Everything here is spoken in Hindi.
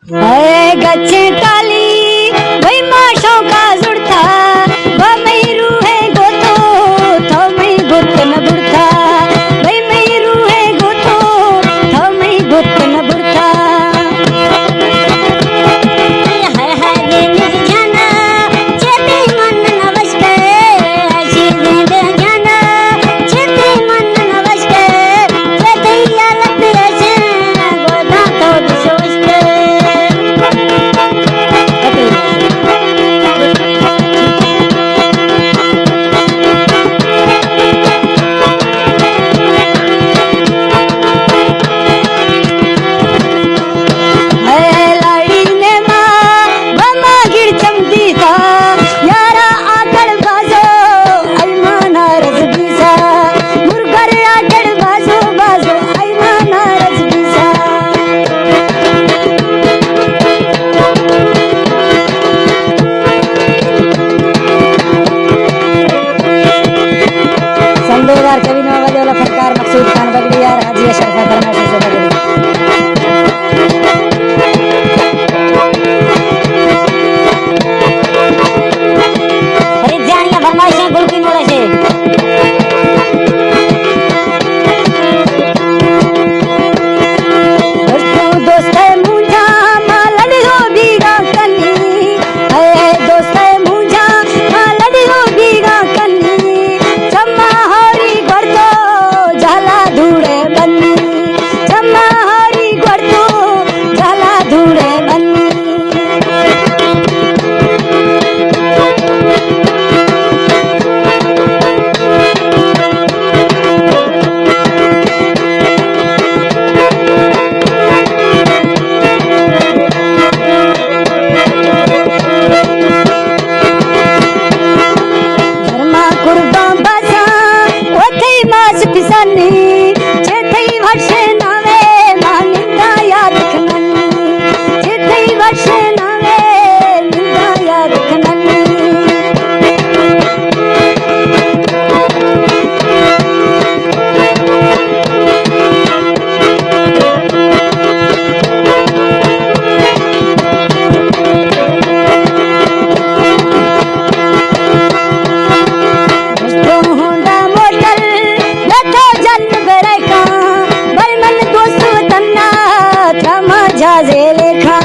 अरे गच्छे टाली वही माशों का जुड़ता वही रूहे गोतो तो मई गुत न बुड़ता वही मई रूहे गोतो तो मई गुत न बुड़ता कभी नवाज वाला फनकार मकसूद खान बगड़िया हाजी शरफा फरमाइश से बगड़ी फरीद जानिया फरमाइश गुलकी मोड़ा से दोस्त मुझा मालड़ हो बीगा कन्नी दोस्त मुझा मालड़ हो बीगा कन्नी चम्मा हरी गर्दो झाला धूड़े बन्नी चम्मा हरी गर्दो झाला धूड़े बन्नी पिसानी जेथई वर्षे नावे मानिंदा याद खननी जेथई वर्षे नावे निंदा याद खननी जाजे लेखा